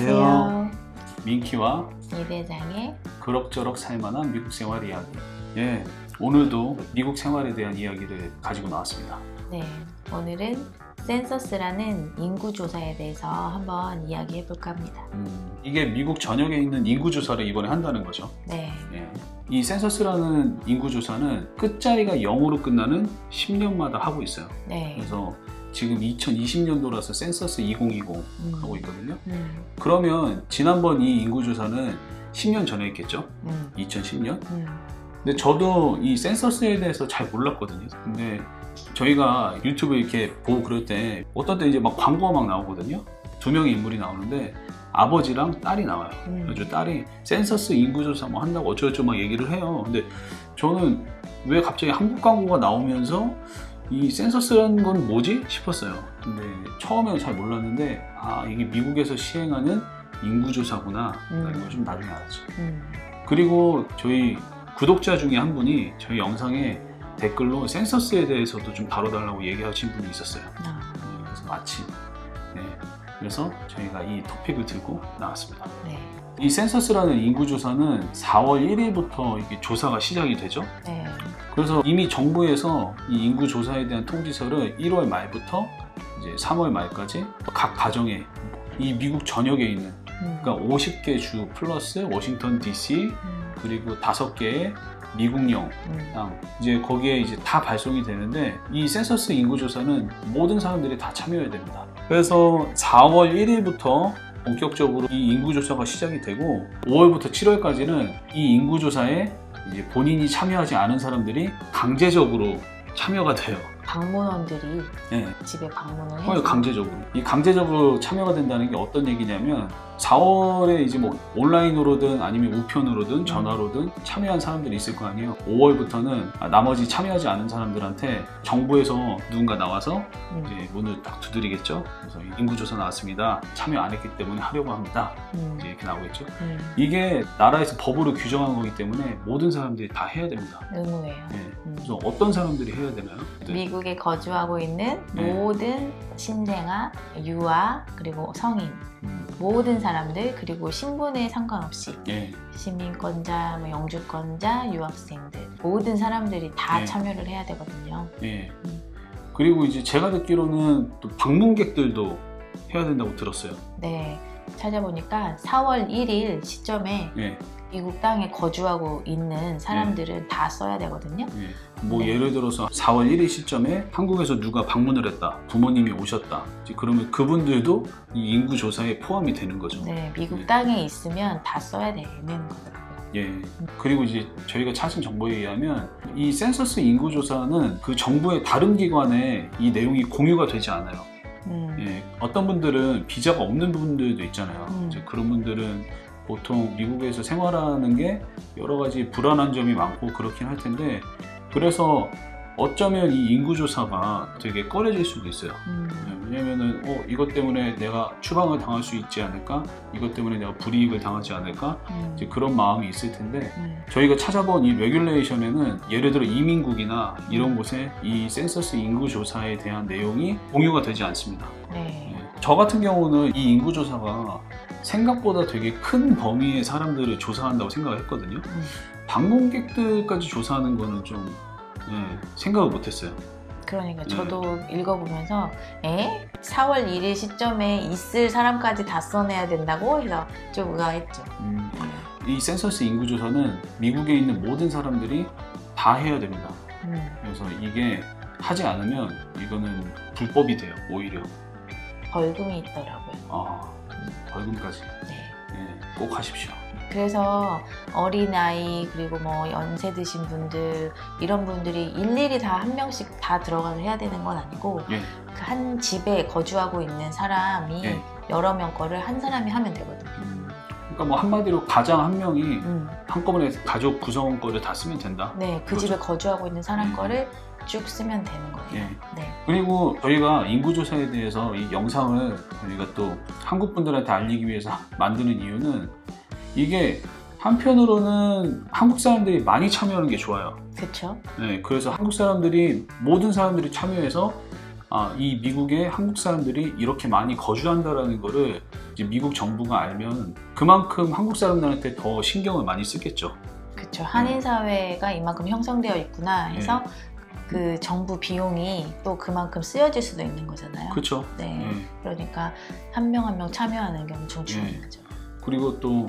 안녕하세요. 민키와 이 대장의 그럭저럭 살만한 미국 생활 이야기. 예, 오늘도 미국 생활에 대한 이야기를 가지고 나왔습니다. 네, 오늘은 센서스라는 인구조사에 대해서 한번 이야기해 볼까 합니다. 이게 미국 전역에 있는 인구조사를 이번에 한다는 거죠. 네. 예, 이 센서스라는 인구조사는 끝자리가 0으로 끝나는 10년마다 하고 있어요. 네. 그래서 지금 2020년도라서 센서스 2020 하고 있거든요. 그러면 지난번 이 인구조사는 10년 전에 했겠죠? 2010년? 근데 저도 이 센서스에 대해서 잘 몰랐거든요. 근데 저희가 유튜브 이렇게 보고 그럴 때 어떤 때 이제 막 광고가 막 나오거든요. 두 명의 인물이 나오는데 아버지랑 딸이 나와요. 그래서 딸이 센서스 인구조사 뭐 한다고 어쩌고저쩌고 막 얘기를 해요. 근데 저는 왜 갑자기 한국 광고가 나오면서 이 센서스라는 건 뭐지? 싶었어요. 근데 처음에는 잘 몰랐는데 아, 이게 미국에서 시행하는 인구조사구나. 이걸 좀 나중에 알았죠. 그리고 저희 구독자 중에 한 분이 저희 영상에 댓글로 센서스에 대해서도 좀 다뤄달라고 얘기하신 분이 있었어요. 그래서 마침 그래서 저희가 이 토픽을 들고 나왔습니다. 네. 이 센서스라는 인구조사는 4월 1일부터 이게 조사가 시작이 되죠. 네. 그래서 이미 정부에서 이 인구조사에 대한 통지서를 1월 말부터 이제 3월 말까지 각 가정에 이 미국 전역에 있는 그러니까 50개 주 플러스 워싱턴 DC 그리고 5개의 미국령 땅 이제 거기에 이제 다 발송이 되는데 이 센서스 인구조사는 모든 사람들이 다 참여해야 됩니다. 그래서 4월 1일부터 본격적으로 이 인구조사가 시작이 되고 5월부터 7월까지는 이 인구조사에 이제 본인이 참여하지 않은 사람들이 강제적으로 참여가 돼요. 방문원들이 네. 집에 방문을 해서 강제적으로. 이 강제적으로 참여가 된다는 게 어떤 얘기냐면 4월에 이제 뭐 온라인으로든 아니면 우편으로든 전화로든 참여한 사람들이 있을 거 아니에요. 5월부터는 나머지 참여하지 않은 사람들한테 정부에서 누군가 나와서 이제 문을 딱 두드리겠죠. 그래서 인구조사 나왔습니다. 참여 안 했기 때문에 하려고 합니다. 이제 이렇게 나오겠죠. 이게 나라에서 법으로 규정한 거기 때문에 모든 사람들이 다 해야 됩니다. 의무예요. 네. 그래서 어떤 사람들이 해야 되나요? 네. 미국에 거주하고 있는 모든 신생아, 유아, 그리고 성인 모든 사람들 그리고 신분에 상관없이 시민권자, 뭐 영주권자, 유학생들 모든 사람들이 다 참여를 해야 되거든요. 그리고 이제 제가 듣기로는 또 방문객들도 해야 된다고 들었어요. 네, 찾아보니까 4월 1일 시점에 미국 땅에 거주하고 있는 사람들은 다 써야 되거든요. 뭐 예를 들어서 4월 1일 시점에 한국에서 누가 방문을 했다, 부모님이 오셨다. 그러면 그분들도 이 인구조사에 포함이 되는 거죠. 네, 미국 땅에 있으면 다 써야 되는 거더라고요. 그리고 이제 저희가 찾은 정보에 의하면 이 센서스 인구조사는 그 정부의 다른 기관에 이 내용이 공유가 되지 않아요. 어떤 분들은 비자가 없는 분들도 있잖아요. 이제 그런 분들은 보통 미국에서 생활하는 게 여러 가지 불안한 점이 많고 그렇긴 할 텐데 그래서 어쩌면 이 인구조사가 되게 꺼려질 수도 있어요. 왜냐면은 이것 때문에 내가 추방을 당할 수 있지 않을까? 이것 때문에 내가 불이익을 당하지 않을까? 이제 그런 마음이 있을 텐데 저희가 찾아본 이 레귤레이션에는 예를 들어 이민국이나 이런 곳에 이 센서스 인구조사에 대한 내용이 공유가 되지 않습니다. 저 같은 경우는 이 인구조사가 생각보다 되게 큰 범위의 사람들을 조사한다고 생각을 했거든요. 방문객들까지 조사하는 거는 좀 생각을 못했어요. 그러니까 저도 읽어보면서 4월 1일 시점에 있을 사람까지 다 써내야 된다고 해서 좀 의아했죠. 이 센서스 인구조사는 미국에 있는 모든 사람들이 다 해야 됩니다. 그래서 이게 하지 않으면 이거는 불법이 돼요. 오히려 벌금이 있더라고요. 벌금까지. 꼭 하십시오. 그래서 어린아이 그리고 뭐 연세 드신 분들 이런 분들이 일일이 다 한 명씩 다 들어가서 해야 되는 건 아니고 그 한 집에 거주하고 있는 사람이 여러 명 거를 한 사람이 하면 되거든요. 그러니까 뭐 한마디로 가장 한 명이 한꺼번에 가족 구성원 거를 다 쓰면 된다. 네, 그 집에 거주하고 있는 사람 거를 쭉 쓰면 되는 거예요. 그리고 저희가 인구조사에 대해서 이 영상을 저희가 또 한국 분들한테 알리기 위해서 만드는 이유는 이게 한편으로는 한국 사람들이 많이 참여하는 게 좋아요. 그렇죠. 그래서 한국 사람들이 모든 사람들이 참여해서 이 미국에 한국 사람들이 이렇게 많이 거주한다라는 거를 이제 미국 정부가 알면 그만큼 한국 사람들한테 더 신경을 많이 쓰겠죠. 그렇죠. 한인 사회가 이만큼 형성되어 있구나 해서 그 정부 비용이 또 그만큼 쓰여질 수도 있는 거잖아요. 그렇죠. 네. 그러니까 한 명 한 명 참여하는 게 엄청 중요하죠. 그리고 또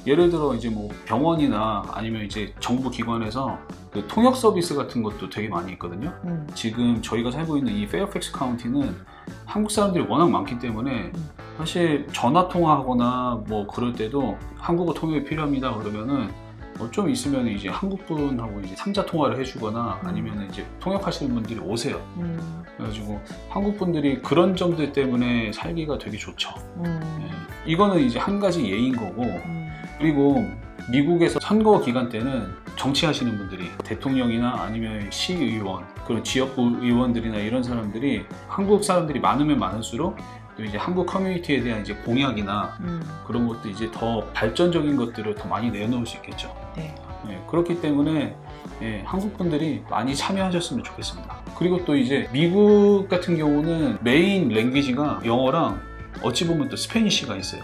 예를 들어 이제 뭐 병원이나 아니면 이제 정부 기관에서 그 통역 서비스 같은 것도 되게 많이 있거든요. 지금 저희가 살고 있는 이 페어팩스 카운티는 한국 사람들이 워낙 많기 때문에 사실 전화 통화하거나 뭐 그럴 때도 한국어 통역이 필요합니다 그러면은 좀 있으면 이제 한국 분하고 이제 3자 통화를 해주거나 아니면 이제 통역하시는 분들이 오세요. 그래가지고 한국 분들이 그런 점들 때문에 살기가 되게 좋죠. 이거는 이제 한 가지 예인 거고, 그리고 미국에서 선거 기간 때는 정치하시는 분들이 대통령이나 아니면 시의원, 그런 지역구 의원들이나 이런 사람들이 한국 사람들이 많으면 많을수록 또 이제 한국 커뮤니티에 대한 이제 공약이나 그런 것도 이제 더 발전적인 것들을 더 많이 내놓을 수 있겠죠. 네. 그렇기 때문에 한국 분들이 많이 참여하셨으면 좋겠습니다. 그리고 또 이제 미국 같은 경우는 메인 랭귀지가 영어랑 어찌 보면 또 스페니쉬가 있어요.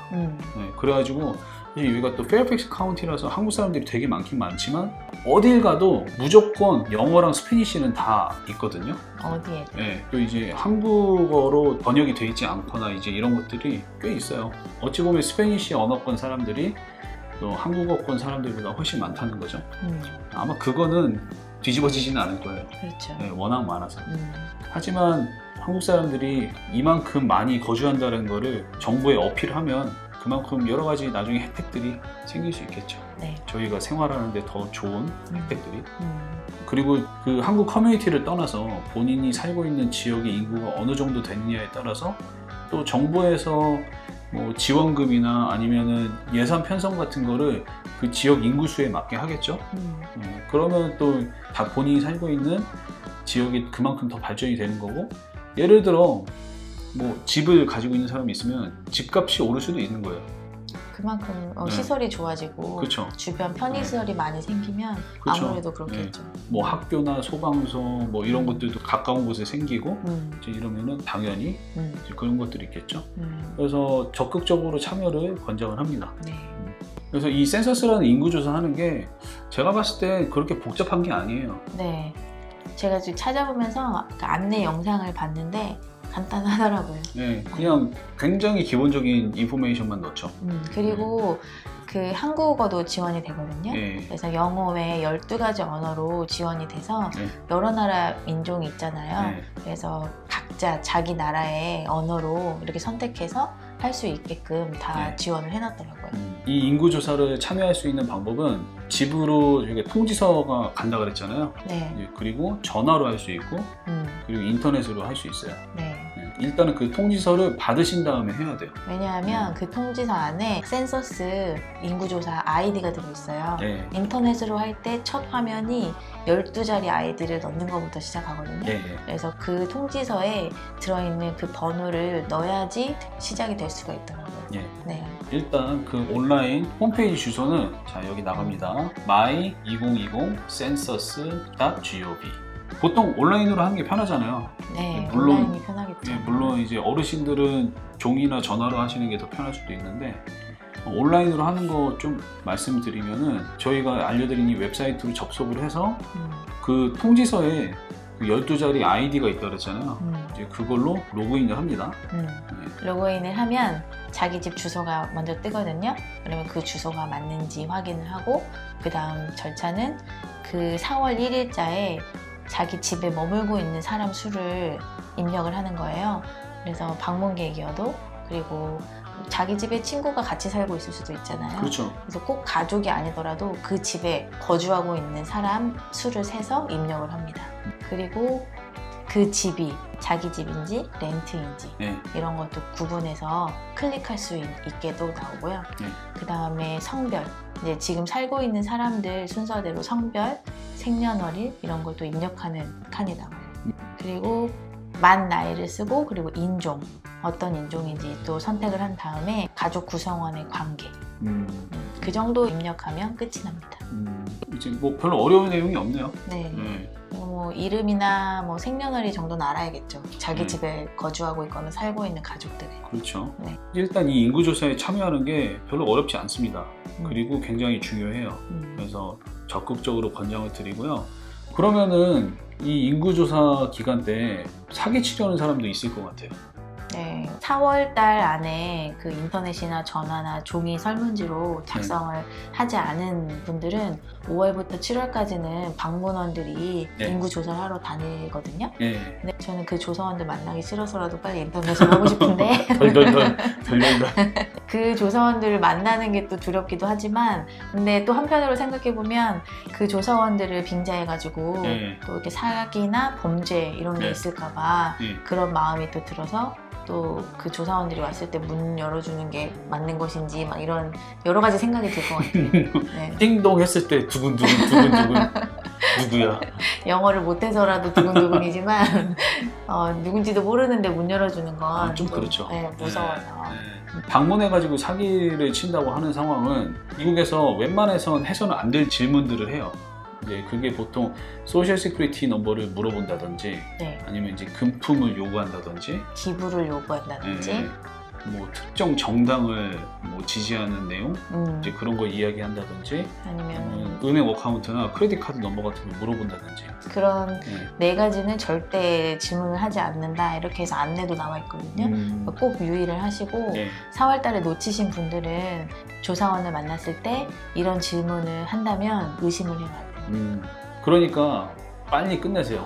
그래가지고 여기가 또 페어팩스 카운티라서 한국 사람들이 되게 많긴 많지만 어딜 가도 무조건 영어랑 스페니쉬는 다 있거든요. 어디에? 또 이제 한국어로 번역이 되어 있지 않거나 이제 이런 것들이 꽤 있어요. 어찌 보면 스페니쉬 언어권 사람들이 또 한국어권 사람들보다 훨씬 많다는 거죠. 아마 그거는 뒤집어지지는 않을 거예요. 그렇죠. 워낙 많아서. 하지만 한국 사람들이 이만큼 많이 거주한다는 거를 정부에 어필하면 그만큼 여러 가지 나중에 혜택들이 생길 수 있겠죠. 네. 저희가 생활하는데 더 좋은 혜택들이. 그리고 그 한국 커뮤니티를 떠나서 본인이 살고 있는 지역의 인구가 어느 정도 되느냐에 따라서 또 정부에서 뭐 지원금이나 아니면은 예산 편성 같은 거를 그 지역 인구수에 맞게 하겠죠. 그러면 또 다 본인이 살고 있는 지역이 그만큼 더 발전이 되는 거고, 예를 들어 뭐 집을 가지고 있는 사람이 있으면 집값이 오를 수도 있는 거예요. 그만큼 시설이 좋아지고 그쵸. 주변 편의시설이 많이 생기면 그쵸. 아무래도 그렇겠죠. 뭐 학교나 소방서 뭐 이런 것들도 가까운 곳에 생기고 이제 이러면은 당연히 이제 그런 것들이 있겠죠. 그래서 적극적으로 참여를 권장을 합니다. 네. 그래서 이 센서스라는 인구조사 하는 게 제가 봤을 때 그렇게 복잡한 게 아니에요. 네. 제가 지금 찾아보면서 그 안내 영상을 봤는데 간단하더라고요. 네, 그냥 굉장히 기본적인 인포메이션만 넣죠. 그리고 그 한국어도 지원이 되거든요. 그래서 영어 외에 12가지 언어로 지원이 돼서 여러 나라 민족이 있잖아요. 그래서 각자 자기 나라의 언어로 이렇게 선택해서 할 수 있게끔 다 지원을 해놨더라고요. 이 인구조사를 참여할 수 있는 방법은 집으로 통지서가 간다 그랬잖아요. 그리고 전화로 할 수 있고 그리고 인터넷으로 할 수 있어요. 일단은 그 통지서를 받으신 다음에 해야 돼요. 왜냐하면 그 통지서 안에 센서스 인구조사 아이디가 들어있어요. 인터넷으로 할 때 첫 화면이 12자리 아이디를 넣는 것부터 시작하거든요. 그래서 그 통지서에 들어있는 그 번호를 넣어야지 시작이 될 수가 있더라고요. 일단 그 온라인 홈페이지 주소는 자 여기 나갑니다. my2020census.gov. 보통 온라인으로 하는 게 편하잖아요. 물론, 온라인이 편하겠죠. 물론 이제 어르신들은 종이나 전화로 하시는 게 더 편할 수도 있는데 온라인으로 하는 거 좀 말씀드리면은 저희가 알려드린 이 웹사이트로 접속을 해서 그 통지서에 그 12자리 아이디가 있다고 그랬잖아요. 이제 그걸로 로그인을 합니다. 로그인을 하면 자기 집 주소가 먼저 뜨거든요. 그러면 그 주소가 맞는지 확인을 하고 그 다음 절차는 그 4월 1일자에 자기 집에 머물고 있는 사람 수를 입력을 하는 거예요. 그래서 방문객이어도 그리고 자기 집에 친구가 같이 살고 있을 수도 있잖아요. 그렇죠. 그래서 꼭 가족이 아니더라도 그 집에 거주하고 있는 사람 수를 세서 입력을 합니다. 그리고 그 집이 자기 집인지 렌트인지 이런 것도 구분해서 클릭할 수 있게도 나오고요. 그 다음에 성별, 이제 지금 살고 있는 사람들 순서대로 성별, 생년월일 이런 것도 입력하는 칸이 나와요. 그리고 만 나이를 쓰고 그리고 인종, 어떤 인종인지 또 선택을 한 다음에 가족 구성원의 관계 그 정도 입력하면 끝이 납니다. 이제 뭐 별로 어려운 내용이 없네요. 네. 뭐 이름이나 뭐 생년월일 정도는 알아야겠죠. 자기 집에 거주하고 있거나 살고 있는 가족들의. 그렇죠. 네. 일단 이 인구조사에 참여하는 게 별로 어렵지 않습니다. 그리고 굉장히 중요해요. 그래서 적극적으로 권장을 드리고요. 그러면은 이 인구조사 기간 때 사기치려는 사람도 있을 것 같아요. 네, 4월 달 안에 그 인터넷이나 전화나 종이 설문지로 작성을 하지 않은 분들은 5월부터 7월까지는 방문원들이 인구 조사를 하러 다니거든요. 근데 저는 그 조사원들 만나기 싫어서라도 빨리 인터넷을 하고 싶은데 덜덜덜 그 조사원들을 만나는 게 또 두렵기도 하지만 근데 또 한편으로 생각해보면 그 조사원들을 빙자해가지고 또 이렇게 사기나 범죄 이런 게 있을까봐 그런 마음이 또 들어서 또 그 조사원들이 왔을 때 문 열어주는 게 맞는 것인지 막 이런 여러 가지 생각이 들 것 같아요. 네. 띵동 했을 때 두근두근 누구야? 영어를 못해서라도 두근두근이지만 누군지도 모르는데 문 열어주는 건 좀 그렇죠. 네, 무서워서. 방문해가지고 사기를 친다고 하는 상황은 미국에서 웬만해선 해서는 안 될 질문들을 해요. 이제 그게 보통 소셜 시큐리티 넘버를 물어본다든지 아니면 이제 금품을 요구한다든지 기부를 요구한다든지 뭐 특정 정당을 뭐 지지하는 내용 이제 그런 거 이야기한다든지 아니면 은행 어카운트나 크레딧 카드 넘버 같은 거 물어본다든지 그런 네 가지는 절대 질문을 하지 않는다 이렇게 해서 안내도 나와 있거든요. 꼭 유의를 하시고 4월 달에 놓치신 분들은 조사원을 만났을 때 이런 질문을 한다면 의심을 해봐야 돼요. 그러니까 빨리 끝내세요.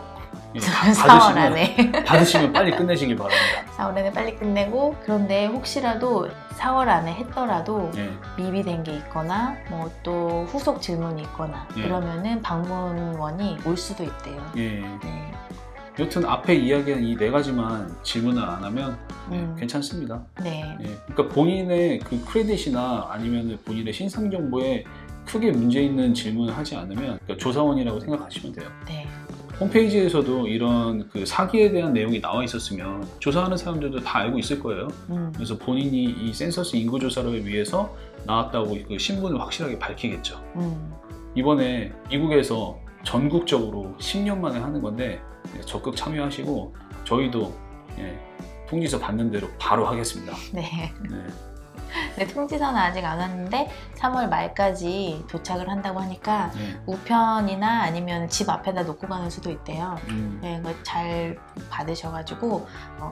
4월 안에 받으시면 빨리 끝내시길 바랍니다. 4월 안에 빨리 끝내고 그런데 혹시라도 4월 안에 했더라도 미비된 게 있거나 뭐 또 후속 질문이 있거나 그러면은 방문원이 올 수도 있대요. 여튼 앞에 이야기한 이 4가지만 질문을 안 하면 괜찮습니다. 그러니까 본인의 그 크레딧이나 아니면 본인의 신상 정보에 크게 문제 있는 질문을 하지 않으면 그러니까 조사원이라고 생각하시면 돼요. 홈페이지에서도 이런 그 사기에 대한 내용이 나와 있었으면 조사하는 사람들도 다 알고 있을 거예요. 그래서 본인이 이 센서스 인구조사를 위해서 나왔다고 그 신분을 확실하게 밝히겠죠. 이번에 미국에서 전국적으로 10년 만에 하는 건데 적극 참여하시고 저희도 통지서 받는 대로 바로 하겠습니다. 네, 통지서는 아직 안 왔는데 3월 말까지 도착을 한다고 하니까 우편이나 아니면 집 앞에다 놓고 가는 수도 있대요. 잘 받으셔가지고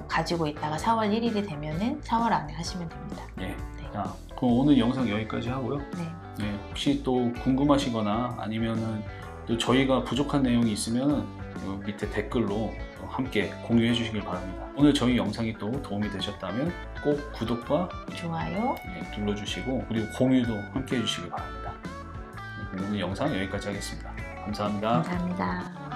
가지고 있다가 4월 1일이 되면은 4월 안에 하시면 됩니다. 자, 그럼 오늘 영상 여기까지 하고요. 혹시 또 궁금하시거나 아니면은 또 저희가 부족한 내용이 있으면 밑에 댓글로 함께 공유해 주시길 바랍니다. 오늘 저희 영상이 또 도움이 되셨다면 꼭 구독과 좋아요 눌러주시고 그리고 공유도 함께 해주시기 바랍니다. 오늘 영상 여기까지 하겠습니다. 감사합니다. 감사합니다.